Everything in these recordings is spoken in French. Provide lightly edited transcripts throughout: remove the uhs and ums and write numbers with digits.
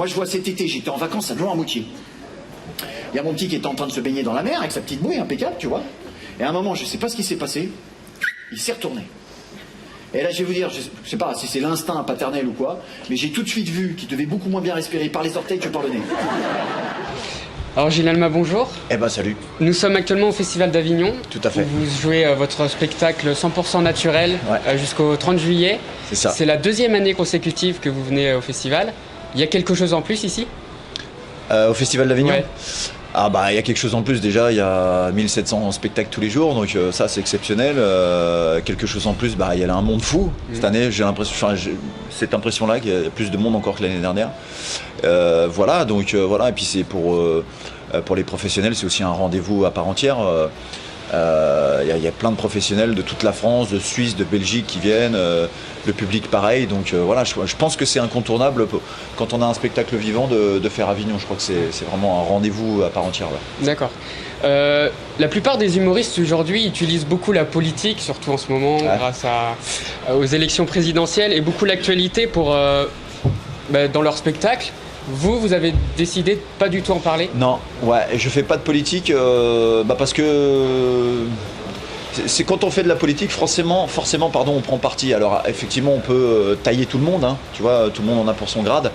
Moi, je vois cet été, j'étais en vacances à Noirmoutier. Il y a mon petit qui était en train de se baigner dans la mer avec sa petite bouée impeccable, tu vois. Et à un moment, je sais pas ce qui s'est passé, il s'est retourné. Et là, je vais vous dire, je sais pas si c'est l'instinct paternel ou quoi, mais j'ai tout de suite vu qu'il devait beaucoup moins bien respirer par les orteils que par le nez. Alors Gilles Alma, bonjour. Eh ben salut. Nous sommes actuellement au Festival d'Avignon. Tout à fait. Où vous jouez votre spectacle 100% naturel jusqu'au 30 juillet. C'est ça. C'est la deuxième année consécutive que vous venez au festival. Il y a quelque chose en plus ici Au Festival d'Avignon Ouais. Ah bah il y a quelque chose en plus déjà, il y a 1700 spectacles tous les jours, donc ça c'est exceptionnel. Quelque chose en plus, bah il y a un monde fou cette année, j'ai l'impression, j'ai cette impression-là qu'il y a plus de monde encore que l'année dernière. Voilà, donc voilà, et puis c'est pour les professionnels, c'est aussi un rendez-vous à part entière. Il y a plein de professionnels de toute la France, de Suisse, de Belgique qui viennent, le public pareil, donc voilà, je pense que c'est incontournable quand on a un spectacle vivant de faire Avignon. Je crois que c'est vraiment un rendez-vous à part entière. Ouais. D'accord. La plupart des humoristes aujourd'hui utilisent beaucoup la politique, surtout en ce moment, grâce aux élections présidentielles, et beaucoup l'actualité pour dans leur spectacle. Vous avez décidé de pas du tout en parler? Non, ouais, je fais pas de politique parce que c'est quand on fait de la politique, forcément, on prend parti. Alors effectivement, on peut tailler tout le monde, hein, tu vois, tout le monde en a pour son grade.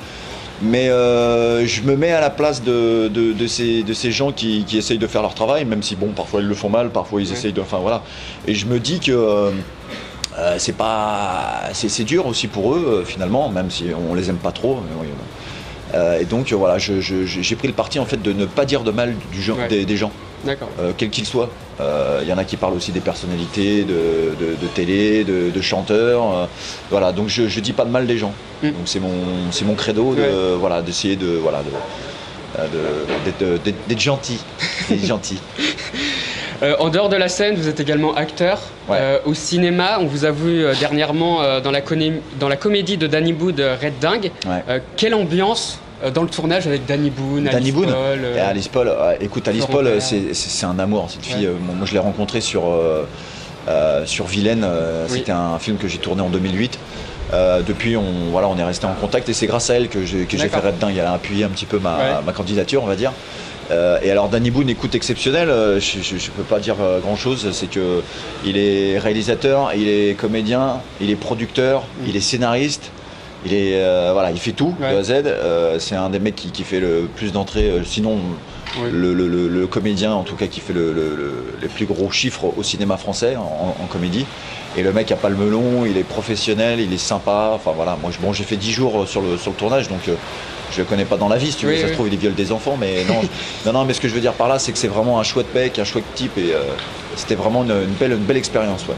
Mais je me mets à la place de ces gens qui essayent de faire leur travail, même si bon, parfois ils le font mal, parfois ils essayent de, enfin voilà. Et je me dis que c'est dur aussi pour eux finalement, même si on les aime pas trop. Et donc voilà, j'ai pris le parti en fait de ne pas dire de mal des gens, quels qu'ils soient. Il y en a qui parlent aussi des personnalités, de télé, de chanteurs. Voilà, donc je dis pas de mal des gens. Donc c'est mon credo d'essayer d'être gentil. D'être gentil. En dehors de la scène, vous êtes également acteur. Au cinéma, on vous a vu dernièrement dans la comédie de Danny Boone, Red Dingue. Quelle ambiance dans le tournage avec Danny Boone, Alice Paul. Alice Paul, écoute, Alice Paul, c'est un amour, cette fille. Moi, je l'ai rencontrée sur Vilaine. C'était un film que j'ai tourné en 2008. Depuis, on est resté en contact et c'est grâce à elle que j'ai fait Red Dingue. Elle a appuyé un petit peu ma candidature, on va dire. Et alors Danny Boone, écoute, exceptionnel, je peux pas dire grand chose, c'est que il est réalisateur, il est comédien, il est producteur, il est scénariste, il fait tout de A à Z. C'est un des mecs qui fait le plus d'entrées, sinon le comédien en tout cas qui fait les plus gros chiffres au cinéma français en comédie. Et le mec a pas le melon, il est professionnel, il est sympa. Enfin voilà, moi j'ai fait 10 jours sur le tournage, donc je le connais pas dans la vie, si tu veux, ça se trouve il viole des enfants, mais non, mais ce que je veux dire par là, c'est que c'est vraiment un chouette mec, un chouette type, et c'était vraiment une belle expérience. Ouais.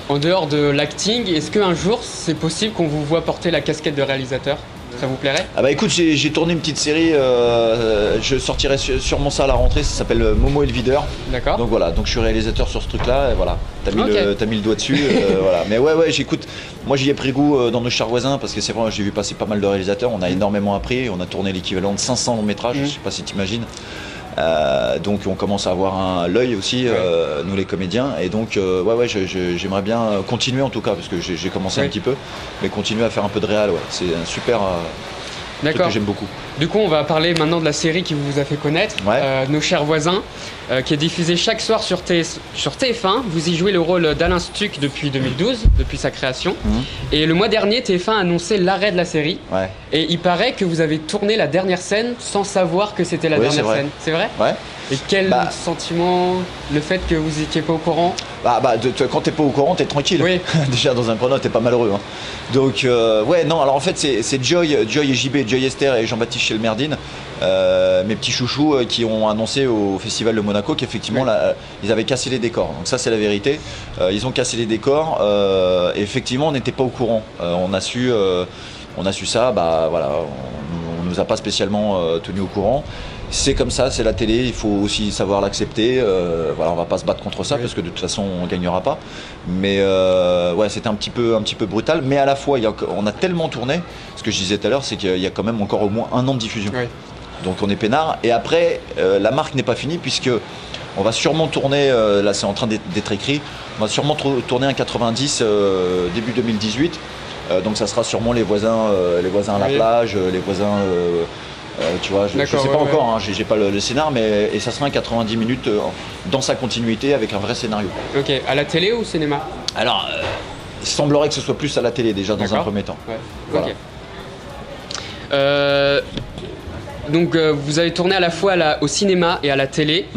En dehors de l'acting, est-ce qu'un jour c'est possible qu'on vous voit porter la casquette de réalisateur? Ça vous plairait? Ah bah écoute, j'ai tourné une petite série, je sortirai sûrement ça à la rentrée, ça s'appelle Momo et le videur. D'accord. Donc voilà, donc je suis réalisateur sur ce truc-là, et voilà, t'as mis le doigt dessus, voilà. Mais ouais, j'écoute, moi j'y ai pris goût dans nos chers voisins, parce que c'est vrai, j'ai vu passer pas mal de réalisateurs, on a énormément appris, on a tourné l'équivalent de 500 longs métrages, je sais pas si t'imagines. Donc on commence à avoir l'œil aussi, nous les comédiens, et donc j'aimerais bien continuer en tout cas, parce que j'ai commencé un petit peu, mais continuer à faire un peu de réal, c'est un super truc que j'aime beaucoup. Du coup on va parler maintenant de la série qui vous a fait connaître, Nos chers voisins, qui est diffusée chaque soir sur TF1. Vous y jouez le rôle d'Alain Stuck depuis 2012, depuis sa création. Et le mois dernier, TF1 a annoncé l'arrêt de la série. Et il paraît que vous avez tourné la dernière scène sans savoir que c'était la dernière scène. C'est vrai? Ouais. Et quel sentiment, le fait que vous n'étiez pas au courant? Quand t'es pas au courant, t'es tranquille. Oui. Déjà dans un premier temps, t'es pas malheureux. Hein. Donc alors en fait c'est Joy et JB, Joy Esther et Jean-Baptiste Chelmerdine, mes petits chouchous qui ont annoncé au Festival de Monaco qu'effectivement ils avaient cassé les décors. Donc ça c'est la vérité. Ils ont cassé les décors. Et effectivement on n'était pas au courant. On a su ça, on nous a pas spécialement tenu au courant. C'est comme ça, c'est la télé, il faut aussi savoir l'accepter. On va pas se battre contre ça parce que de toute façon on gagnera pas. Mais c'était un petit peu brutal. Mais à la fois, on a tellement tourné. Ce que je disais tout à l'heure, c'est qu'il y a quand même encore au moins 1 an de diffusion. Donc on est peinard. Et après, la marque n'est pas finie puisque on va sûrement tourner. Là, c'est en train d'être écrit. On va sûrement tourner un 90 début 2018. Donc ça sera sûrement les voisins à la plage, les voisins, tu vois, je sais pas encore, hein, j'ai pas le scénar, et ça sera un 90 minutes dans sa continuité avec un vrai scénario. Ok, à la télé ou au cinéma? Alors, il semblerait que ce soit plus à la télé déjà dans un premier temps. Ouais. Voilà. Ok. Donc vous avez tourné à la fois au cinéma et à la télé.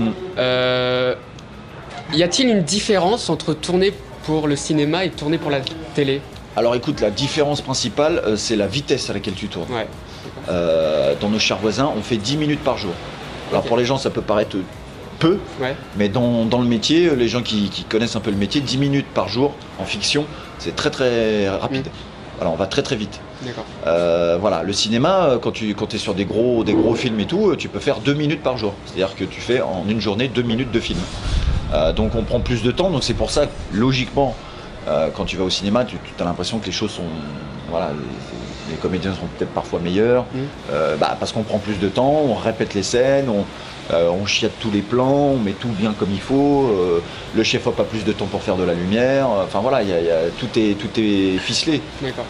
Y a-t-il une différence entre tourner pour le cinéma et tourner pour la télé? Alors écoute, la différence principale, c'est la vitesse à laquelle tu tournes. Ouais. Dans Nos chers voisins, on fait 10 minutes par jour. Alors pour les gens, ça peut paraître peu, mais dans le métier, les gens qui connaissent un peu le métier, 10 minutes par jour en fiction, c'est très très rapide. Voilà, on va très très vite. Voilà, le cinéma, quand tu es sur des gros films et tout, tu peux faire 2 minutes par jour. C'est-à-dire que tu fais en une journée 2 minutes de film. Donc on prend plus de temps, donc c'est pour ça que logiquement, quand tu vas au cinéma, tu as l'impression que les choses sont... Voilà, les comédiens sont peut-être parfois meilleurs, parce qu'on prend plus de temps, on répète les scènes, on chiate tous les plans, on met tout bien comme il faut, le chef-op a plus de temps pour faire de la lumière, enfin voilà, tout est ficelé.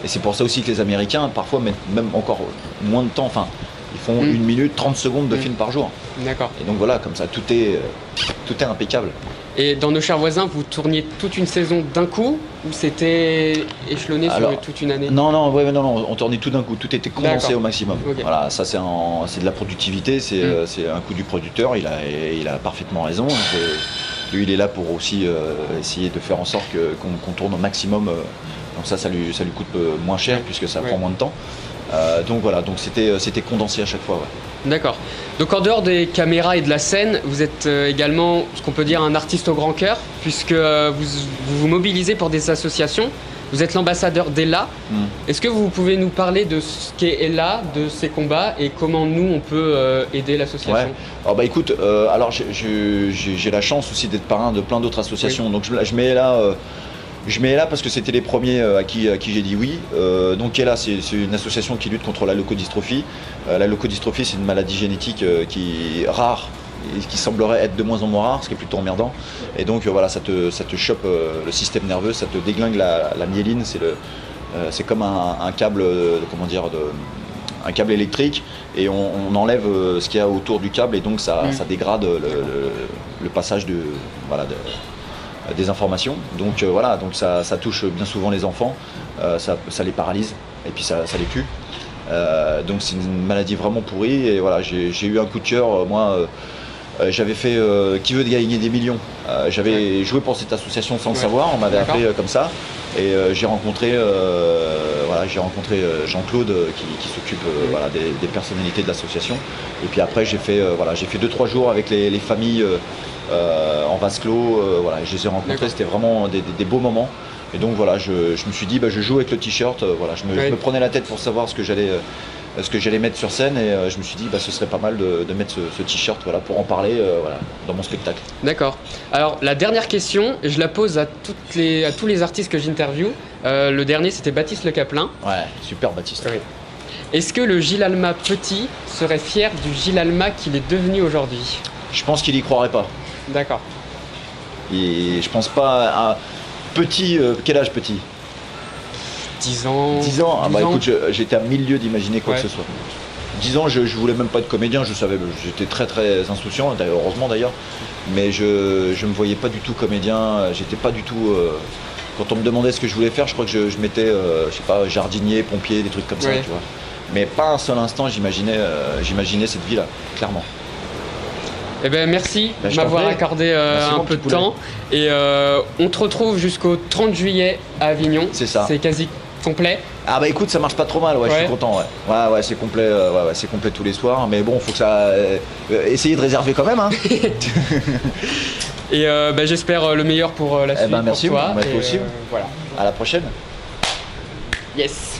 Et c'est pour ça aussi que les Américains parfois mettent même encore moins de temps, enfin ils font 1 minute 30 secondes de film par jour. Et donc voilà, comme ça tout est impeccable. Et dans Nos chers voisins, vous tourniez toute une saison d'un coup ou c'était échelonné sur toute une année? Non, on tournait tout d'un coup, tout était condensé au maximum. Voilà, ça c'est de la productivité, c'est un coup du producteur, il a parfaitement raison. Lui il est là pour aussi essayer de faire en sorte qu'on tourne au maximum, donc ça lui coûte moins cher puisque ça prend moins de temps. Donc voilà, donc c'était condensé à chaque fois. D'accord. Donc en dehors des caméras et de la scène, vous êtes également ce qu'on peut dire un artiste au grand cœur, puisque vous mobilisez pour des associations. Vous êtes l'ambassadeur d'Ella. Est-ce que vous pouvez nous parler de ce qu'est Ella, de ses combats et comment nous on peut aider l'association? Alors écoute, alors j'ai la chance aussi d'être parrain de plein d'autres associations, donc je mets Ella. Je mets Ella parce que c'était les premiers à qui j'ai dit oui. Donc Ella, c'est une association qui lutte contre la leucodystrophie. La leucodystrophie, c'est une maladie génétique qui est rare et qui semblerait être de moins en moins rare, ce qui est plutôt emmerdant. Et donc voilà, ça te chope le système nerveux, ça te déglingue la myéline. C'est comme un câble, un câble électrique, et on enlève ce qu'il y a autour du câble, et donc ça dégrade le passage des informations. Donc voilà, donc ça touche bien souvent les enfants, ça les paralyse et puis ça les tue. Donc c'est une maladie vraiment pourrie, et voilà, j'ai eu un coup de cœur. Moi, j'avais fait Qui veut gagner des millions. J'avais joué pour cette association sans le savoir, on m'avait appelé comme ça, et j'ai rencontré Jean-Claude qui s'occupe des personnalités de l'association. Et puis après j'ai fait 2-3 jours avec les familles en vase clos, je les ai rencontrés, c'était vraiment des beaux moments. Et donc voilà, je me suis dit, je joue avec le t-shirt, je me prenais la tête pour savoir ce que j'allais mettre sur scène, et je me suis dit ce serait pas mal de mettre ce t-shirt pour en parler dans mon spectacle. D'accord. Alors la dernière question, je la pose à tous les artistes que j'interviewe. Le dernier, c'était Baptiste Le Caplin. Ouais, super Baptiste. Oui. Est-ce que le Gilles Alma petit serait fier du Gilles Alma qu'il est devenu aujourd'hui? Je pense qu'il y croirait pas. D'accord. Et je pense pas. Petit, quel âge petit? 10 ans. 10 ans. Écoute, j'étais à 1000 lieues d'imaginer quoi que ce soit. 10 ans, je voulais même pas être comédien, j'étais très très insouciant, heureusement d'ailleurs, mais je me voyais pas du tout comédien, j'étais pas du tout. Quand on me demandait ce que je voulais faire, je crois que je mettais, je sais pas, jardinier, pompier, des trucs comme ça, tu vois. Mais pas un seul instant, j'imaginais cette vie-là, clairement. Eh ben merci de m'avoir accordé un peu de temps. Et on te retrouve jusqu'au 30 juillet à Avignon. C'est ça. C'est quasi complet. Ah écoute, ça marche pas trop mal, je suis content, ouais, c'est complet, c'est complet tous les soirs, mais bon, faut que ça, essayez de réserver quand même, hein. Et j'espère le meilleur pour la suite. Merci, pour toi. Toi aussi. Voilà. À la prochaine. Yes.